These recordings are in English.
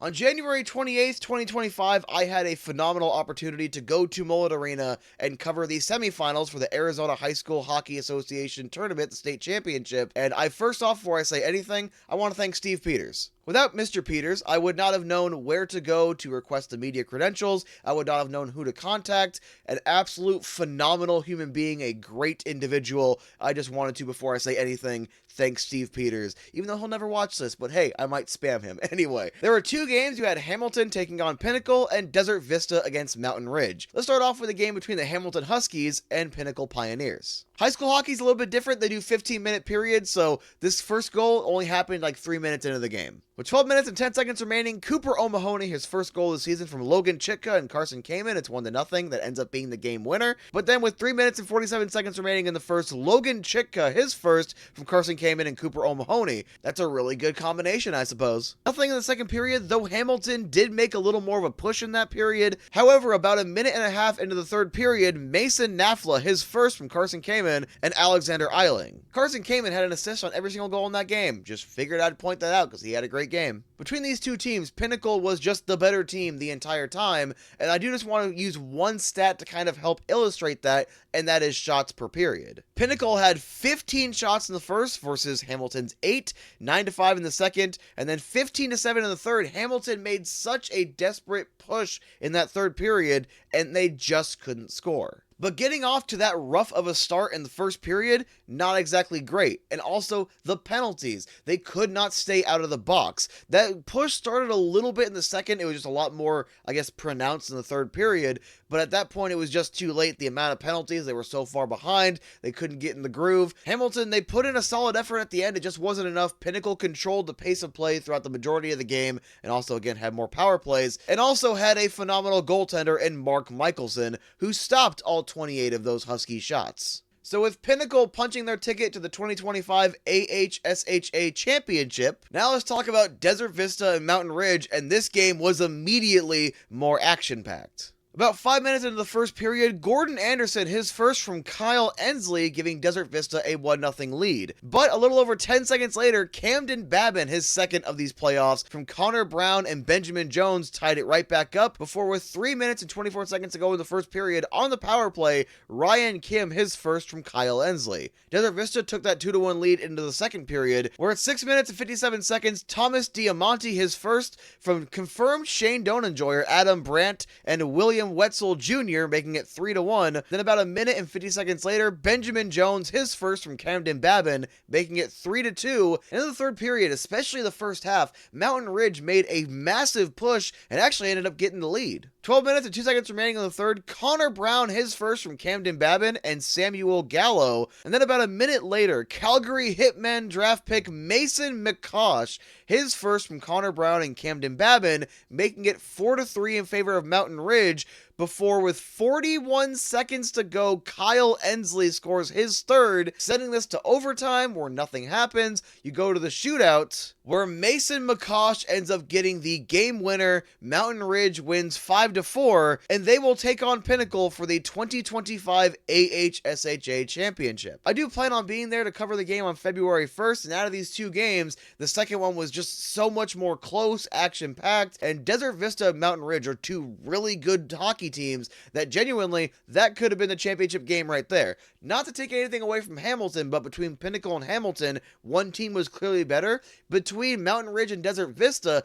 On January 28th, 2025, I had a phenomenal opportunity to go to Mullett Arena and cover the semifinals for the Arizona High School Hockey Association tournament, the state championship. And first off, before I say anything, I want to thank Steve Peters. Without Mr. Peters, I would not have known where to go to request the media credentials. I would not have known who to contact. An absolute phenomenal human being, a great individual. I just wanted to, before I say anything, thank Steve Peters, even though he'll never watch this, but hey, I might spam him. Anyway, there were two games. You had Hamilton taking on Pinnacle and Desert Vista against Mountain Ridge. Let's start off with a game between the Hamilton Huskies and Pinnacle Pioneers. High school hockey is a little bit different. They do 15-minute periods, so this first goal only happened like 3 minutes into the game. With 12 minutes and 10 seconds remaining, Cooper O'Mahony, his first goal of the season from Logan Chitka and Carson Kamen, it's 1-0. That ends up being the game winner. But then with 3 minutes and 47 seconds remaining in the first, Logan Chitka, his first from Carson Kamen and Cooper O'Mahony. That's a really good combination, I suppose. Nothing in the second period, though Hamilton did make a little more of a push in that period. However, about a minute and a half into the third period, Mason Nafla, his first from Carson Kamen, and Alexander Eiling. Carson Kamen had an assist on every single goal in that game. Just figured I'd point that out because he had a great game. Between these two teams, Pinnacle was just the better team the entire time, and I do just want to use one stat to kind of help illustrate that, and that is shots per period. Pinnacle had 15 shots in the first versus Hamilton's 8, 9-5 in the second, and then 15-7 in the third. Hamilton made such a desperate push in that third period, and they just couldn't score. But getting off to that rough of a start in the first period, not exactly great. And also, the penalties. They could not stay out of the box. That push started a little bit in the second. It was just a lot more, I guess, pronounced in the third period. But at that point, it was just too late. The amount of penalties, they were so far behind. They couldn't get in the groove. Hamilton, they put in a solid effort at the end. It just wasn't enough. Pinnacle controlled the pace of play throughout the majority of the game. And also, again, had more power plays. And also had a phenomenal goaltender in Mark Michelson, who stopped all 28 of those Husky shots. So with Pinnacle punching their ticket to the 2025 AHSHA Championship, now let's talk about Desert Vista and Mountain Ridge, and this game was immediately more action-packed. About 5 minutes into the first period, Gordon Anderson, his first from Kyle Ensley, giving Desert Vista a 1-0 lead. But a little over 10 seconds later, Camden Babin, his second of these playoffs, from Connor Brown and Benjamin Jones, tied it right back up before, with 3 minutes and 24 seconds to go in the first period, on the power play, Ryan Kim, his first from Kyle Ensley. Desert Vista took that 2-1 lead into the second period, where at 6 minutes and 57 seconds, Thomas Diamante, his first from confirmed Shane Donenjoyer, Adam Brandt, and William Wetzel Jr., making it 3-1. Then about a minute and 50 seconds later, Benjamin Jones, his first from Camden Babin, making it 3-2. And in the third period, especially the first half, Mountain Ridge made a massive push and actually ended up getting the lead. 12 minutes and 2 seconds remaining in the third, Connor Brown, his first from Camden Babin and Samuel Gallo. And then about a minute later, Calgary Hitmen draft pick Mason McCosh, his first from Connor Brown and Camden Babin, making it 4-3 in favor of Mountain Ridge, before, with 41 seconds to go, Kyle Ensley scores his third, sending this to overtime where nothing happens. You go to the shootout, where Mason McCosh ends up getting the game winner. Mountain Ridge wins 5-4, and they will take on Pinnacle for the 2025 AHSHA Championship. I do plan on being there to cover the game on February 1st, and out of these two games, the second one was just so much more close, action-packed, and Desert Vista and Mountain Ridge are two really good hockey teams that genuinely, that could have been the championship game right there. Not to take anything away from Hamilton, but between Pinnacle and Hamilton, one team was clearly better. Between Mountain Ridge and Desert Vista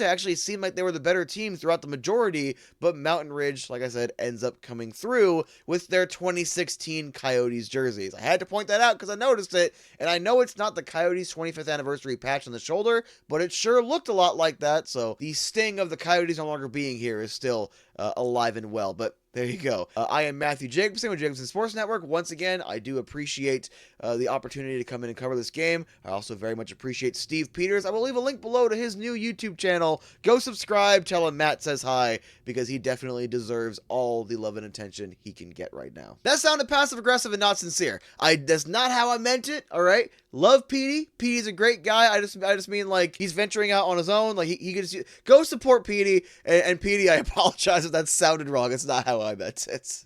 actually seemed like they were the better team throughout the majority, but Mountain Ridge, like I said, ends up coming through with their 2016 Coyotes jerseys. I had to point that out because I noticed it, and I know it's not the Coyotes 25th anniversary patch on the shoulder, but it sure looked a lot like that, so the sting of the Coyotes no longer being here is still alive and well. But there you go. I am Matthew Jacobson with Jacobson Sports Network. Once again, I do appreciate the opportunity to come in and cover this game. I also very much appreciate Steve Peters. I will leave a link below to his new YouTube channel. Go subscribe, tell him Matt says hi, because he definitely deserves all the love and attention he can get right now. That sounded passive-aggressive and not sincere. That's not how I meant it, all right? Love Petey. Petey's a great guy. I just mean, like, he's venturing out on his own. Like, he could just go support Petey. And Petey, I apologize if that sounded wrong. It's not how I meant it.